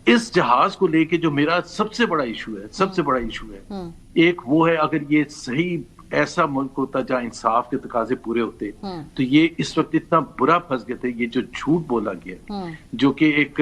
اس جہاز کو لے کے جو میرا سب سے بڑا ایشو ہے ایک وہ ہے، اگر یہ صحیح ایسا ملک ہوتا جہاں انصاف کے تقاضے پورے ہوتے تو یہ اس وقت اتنا برا پھنس گئے تھے. یہ جو جھوٹ بولا گیا، جو کہ ایک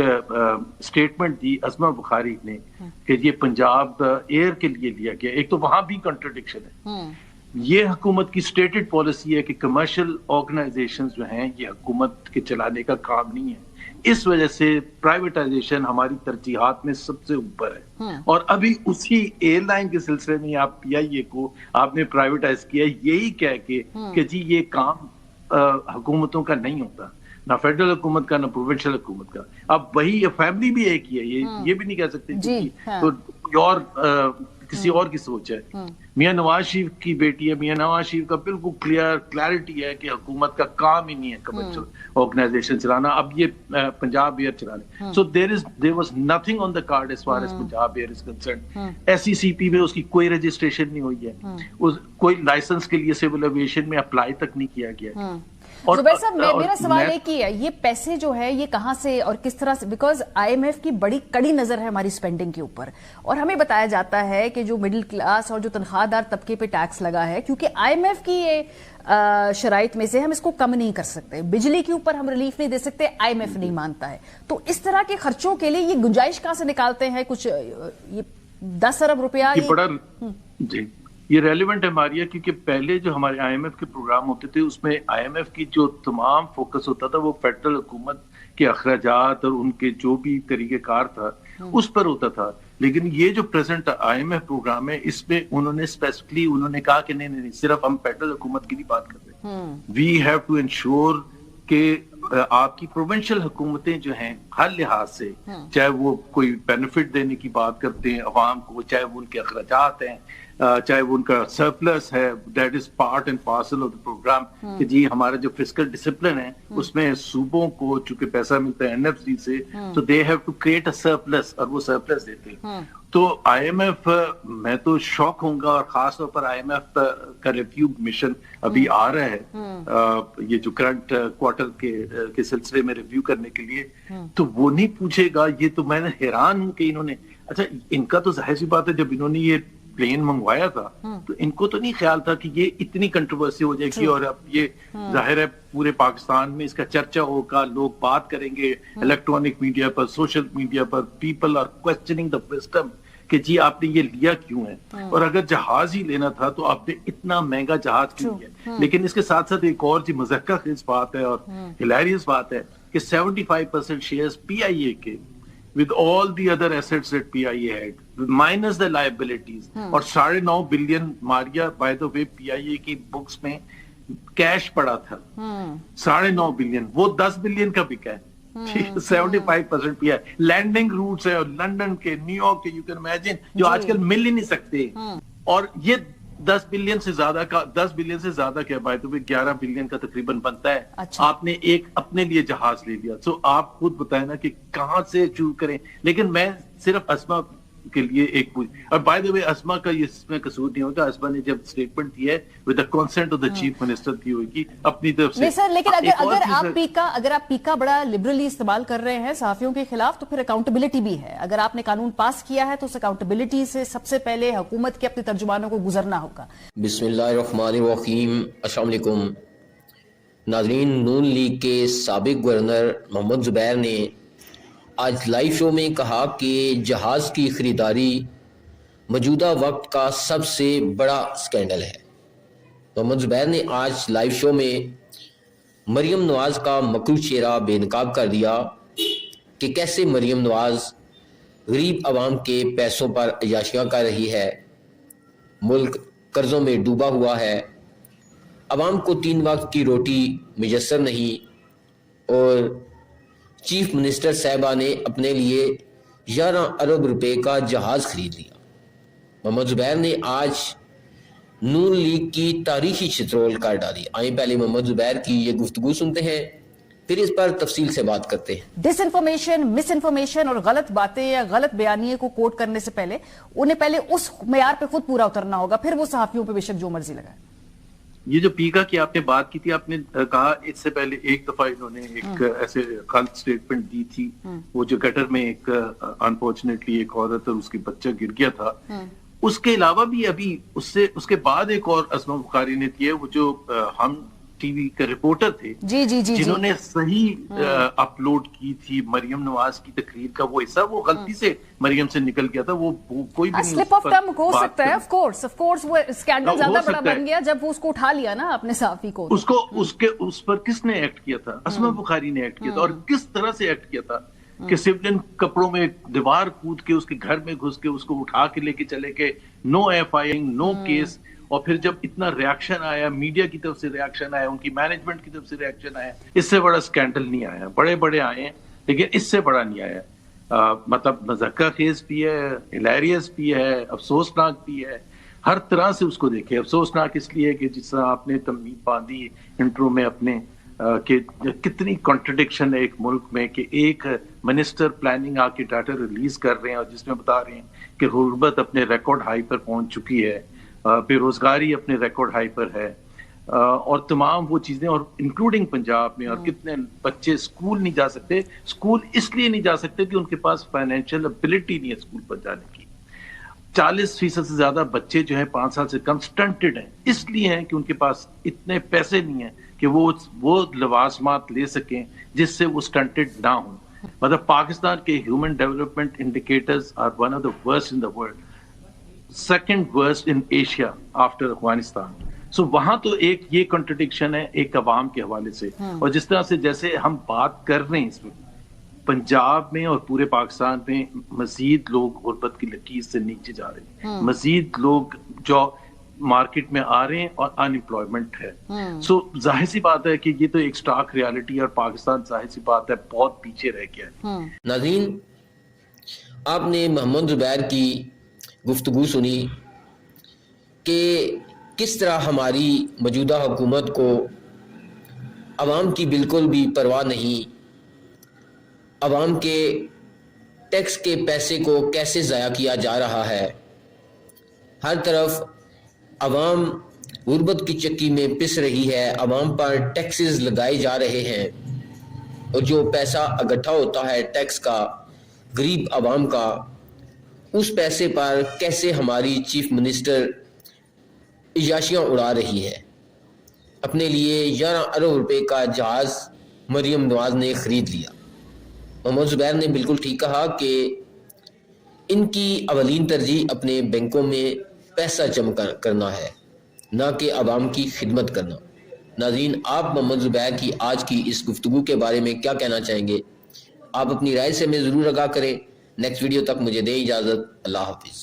سٹیٹمنٹ دی عظمہ بخاری نے کہ یہ پنجاب ایئر کے لیے لیا گیا، ایک تو وہاں بھی کنٹرڈکشن ہے. یہ حکومت کی سٹیٹڈ پالیسی ہے کہ کمرشل آرگنائزیشنز جو ہیں یہ حکومت کے چلانے کا کام نہیں ہے. اس وجہ سے پرائیویٹائزیشن ہماری ترجیحات میں سب سے اوپر ہے. اور ابھی اسی ایئر لائن کے سلسلے میں آپ پی آئی اے کو آپ نے پرائیویٹائز کیا یہی کہہ کے کہ جی یہ کام حکومتوں کا نہیں ہوتا، نہ فیڈرل حکومت کا نہ پروونشل حکومت کا. اب وہی فیملی بھی ایک ہی ہے، یہ بھی نہیں کہہ سکتے تو اور کسی اور کی سوچ ہے. میاں نواز شریف کی بیٹی ہے، میاں نواز شریف کا بالکل کلیئرٹی ہے کہ حکومت کا کام ہی نہیں ہے کمرشل آرگنائزیشن چلانا، اب یہ پنجاب ایئر چلانے. So there was nothing on the card as far as Punjab air is concerned. S E C P میں اس کی کوئی رجسٹریشن نہیں ہوئی ہے، کوئی لائسنس کے لیے سول ایویشن میں اپلائی تک نہیں کیا گیا. زبیر صاحب میرا سوال ایک ہی ہے، یہ پیسے جو ہے یہ کہاں سے اور کس طرح سے، بیکاز آئی ایم ایف کی بڑی کڑی نظر ہے ہماری سپینڈنگ کے اوپر، اور ہمیں بتایا جاتا ہے کہ جو مڈل کلاس اور جو تنخواہ دار طبقے پہ ٹیکس لگا ہے، کیونکہ آئی ایم ایف کی یہ شرائط میں سے ہم اس کو کم نہیں کر سکتے، بجلی کے اوپر ہم ریلیف نہیں دے سکتے، آئی ایم ایف نہیں مانتا ہے. تو اس طرح کے خرچوں کے لیے یہ گنجائش کہاں سے نکالتے ہیں؟ کچھ یہ 10 ارب روپیہ جی یہ ریلیونٹ ہے ماریا، کیونکہ پہلے جو ہمارے آئی ایم ایف کے پروگرام ہوتے تھے اس میں آئی ایم ایف کی جو تمام فوکس ہوتا تھا وہ فیڈرل حکومت کے اخراجات اور ان کے جو بھی طریقہ کار تھا اس پر ہوتا تھا. لیکن یہ جو present I M F program ہے اس میں انہوں نے اسپیسیفکلی انہوں نے کہا کہ نہیں صرف ہم فیڈرل حکومت کی نہیں بات کر رہے، وی ہیو ٹو انشور کہ آپ کی پروونشل حکومتیں جو ہیں ہر لحاظ سے، چاہے وہ کوئی بینیفٹ دینے کی بات کرتے ہیں عوام کو، چاہے وہ ان کے اخراجات ہیں، چاہے وہ ان کا سرپلس ہے، that is part and parcel of the program کہ جی ہمارا جو فسکل ڈسپلن ہے اس میں صوبوں کو چونکہ پیسہ ملتا ہے این ایف سی سے، تو they have to create a surplus, اور وہ سرپلس دیتے ہیں. تو آئی ایم ایف میں تو شوق ہوں گا، اور خاص طور پر آئی ایم ایف کا ریویو مشن ابھی آ رہا ہے یہ جو کرنٹ کوارٹر کے سلسلے میں ریویو کرنے کے لیے، تو وہ نہیں پوچھے گا. یہ تو میں نے حیران ہوں کہ انہوں نے، اچھا ان کا تو ظاہر سی بات ہے جب انہوں نے یہ پلین منگوایا تھا تو ان کو تو نہیں خیال تھا کہ یہ اتنی کنٹروورسی ہو جائے گی، اور اب یہ ظاہر ہے پورے پاکستان میں اس کا چرچا ہوگا، لوگ بات کریں گے الیکٹرانک میڈیا پر، سوشل میڈیا پر، people are questioning the wisdom کہ جی آپ نے یہ لیا کیوں ہے، اور اگر جہاز ہی لینا تھا تو آپ نے اتنا مہنگا جہاز کیوں لیا. لیکن اس کے ساتھ ساتھ ایک اور جی مضحکہ خیز بات ہے اور ہلیریس بات ہے کہ 75% شیئرز پی آئی اے کے with all the other assets that PIA had, minus the liabilities, اور 9.5 بلین ماریا بائی دا وے پی آئی اے کی بکس میں کیش پڑا تھا 9.5 بلین، وہ 10 بلین کا بکا ہے. 75% پی آئی لینڈنگ روٹس ہے لندن کے، نیو یارک کے، یو کین امیجن، جو آج کل مل ہی نہیں سکتے. اور یہ 10 بلین سے زیادہ کیا بائی تو 11 بلین کا تقریباً بنتا ہے. آپ نے ایک اپنے لیے جہاز لے لیا. سو آپ خود بتائیں نا کہ کہاں سے شروع کریں. لیکن میں صرف اسما کے لیے ایک اور بائی دا وے اسما کا یہ اس میں قصور نہیں ہوگا، اسما نے جب اسٹیٹمنٹ دی ہے with the consent of the chief minister کی ہوگی اپنی طرف سے. نہیں سر، لیکن اگر آپ پیکا بڑا لبرلی استعمال کر رہے ہیں صحافیوں کے خلاف تو پھر اکاؤنٹیبلٹی بھی ہے. اگر آپ نے قانون پاس کیا ہے تو اس اکاؤنٹیبلٹی سے سب سے پہلے حکومت کے اپنے ترجمانوں کو گزرنا ہوگا. بسم اللہ الرحمن الرحیم. السلام علیکم ناظرین. نون لیگ کے سابق گورنر محمد زبیر نے آج لائیو شو میں کہا کہ جہاز کی خریداری موجودہ وقت کا سب سے بڑا سکینڈل ہے. محمد زبیر نے آج لائیو شو میں مریم نواز کا مکروہ چہرہ بے نقاب کر دیا کہ کیسے مریم نواز غریب عوام کے پیسوں پر عیاشیاں کر رہی ہے، ملک قرضوں میں ڈوبا ہوا ہے، عوام کو 3 وقت کی روٹی میسر نہیں، اور چیف منسٹر صاحبہ نے اپنے لیے 11 ارب روپے کا جہاز خرید لیا. محمد زبیر نے آج نون لیگ کی تاریخی چترول کر ڈالی. آئیں پہلے محمد زبیر کی یہ گفتگو سنتے ہیں، پھر اس پر تفصیل سے بات کرتے ہیں. ڈس انفارمیشن، مس انفارمیشن اور غلط باتیں یا غلط بیانیے کو کوٹ کرنے سے پہلے انہیں پہلے اس معیار پہ خود پورا اترنا ہوگا، پھر وہ صحافیوں پہ بے شک جو مرضی لگائے. یہ جو پیکا کی آپ نے بات کی تھی، آپ نے کہا اس سے پہلے ایک دفعہ انہوں نے ایک ایسے غلط سٹیٹمنٹ دی تھی، وہ جو گٹر میں ایک انفارچونیٹلی ایک عورت اور اس کے بچہ گر گیا تھا. اس کے علاوہ بھی ابھی اس کے بعد ایک اور اسما بخاری نے کی ہے، وہ جو ہم ٹی وی کے رپورٹر تھے جنہوں نے صحیح اپلوڈ کی تھی مریم نواز کی تقریر کا وہ حصہ، وہ غلطی سے مریم سے نکل گیا تھا. وہ کوئی بھی سلپ آف ٹنگ ہو سکتا ہے. آف کورس وہ اسکینڈل زیادہ بڑا بن گیا جب وہ اس کو اٹھا لیا نا اپنے صحافی کو. اس پر کس نے ایکٹ کیا تھا؟ اسما بخاری نے ایکٹ کیا تھا. اور کس طرح سے ایکٹ کیا تھا کہ سولین کپڑوں میں دیوار کود کے اس کے گھر میں گھس کے اس کو اٹھا کے لے کے چلے کے نو ایف آئی نو کیس. اور پھر جب اتنا ریاکشن آیا، میڈیا کی طرف سے ریاکشن آیا، ان کی مینجمنٹ کی طرف سے ریاکشن آیا، اس سے بڑا سکینڈل نہیں آیا. بڑے بڑے آئے ہیں لیکن اس سے بڑا نہیں آیا. مطلب مذاقہ خیز بھی ہے، ہلیریس بھی ہے، افسوسناک بھی ہے. ہر طرح سے اس کو دیکھے. افسوسناک اس لیے کہ جس طرح آپ نے تمہید باندھی انٹرو میں اپنے کہ کتنی کانٹرڈکشن ہے ایک ملک میں کہ ایک منسٹر پلاننگ آ کے ڈاٹا ریلیز کر رہے ہیں اور جس میں بتا رہے ہیں کہ غربت اپنے ریکارڈ ہائی پر پہنچ چکی ہے، بے روزگاری اپنے ریکارڈ ہائی پر ہے، اور تمام وہ چیزیں، اور انکلوڈنگ پنجاب میں. اور کتنے بچے اسکول نہیں جا سکتے. اسکول اس لیے نہیں جا سکتے کہ ان کے پاس فائنینشیل ابیلٹی نہیں ہے اسکول پر جانے کی. 40% سے زیادہ بچے جو ہیں 5 سال سے کم سٹنٹڈ ہیں، اس لیے ہیں کہ ان کے پاس اتنے پیسے نہیں ہیں کہ وہ لوازمات لے سکیں جس سے وہ سٹنٹڈ نہ ہوں. مطلب پاکستان کے human development indicators are one of the worst in the world, second worst in Asia after Afghanistan. So وہاں تو ایک یہ کنٹرڈکشن ہے ایک عوام کے حوالے سے. اور جس طرح سے جیسے ہم بات کر رہے ہیں اس میں پنجاب میں اور پورے پاکستان میں مزید لوگ غربت کی لکیر سے نیچے جا رہے ہیں، مزید لوگ جو مارکیٹ میں آ رہے ہیں اور ان امپلائمنٹ ہے. سو ظاہر سی بات ہے کہ یہ تو ایک سٹاک ریالٹی ہے اور پاکستان ظاہر سی بات ہے بہت پیچھے رہ گیا ہے. ناظرین، آپ نے محمد زبیر کی گفتگو سنی کہ کس طرح ہماری موجودہ حکومت کو عوام کی بالکل بھی پرواہ نہیں، عوام کے ٹیکس کے پیسے کو کیسے ضائع کیا جا رہا ہے. ہر طرف عوام غربت کی چکی میں پس رہی ہے، عوام پر ٹیکسز لگائے جا رہے ہیں، اور جو پیسہ اکٹھا ہوتا ہے ٹیکس کا غریب عوام کا، اس پیسے پر کیسے ہماری چیف منسٹر عیاشیاں اڑا رہی ہے. اپنے لیے 11 ارب روپے کا جہاز مریم نواز نے خرید لیا. محمد زبیر نے بالکل ٹھیک کہا کہ ان کی اولین ترجیح اپنے بینکوں میں پیسہ جمع کرنا ہے، نہ کہ عوام کی خدمت کرنا. ناظرین، آپ محمد زبیر کی آج کی اس گفتگو کے بارے میں کیا کہنا چاہیں گے؟ آپ اپنی رائے سے ہمیں ضرور آگاہ کریں. نیکسٹ ویڈیو تک مجھے دیں اجازت. اللہ حافظ.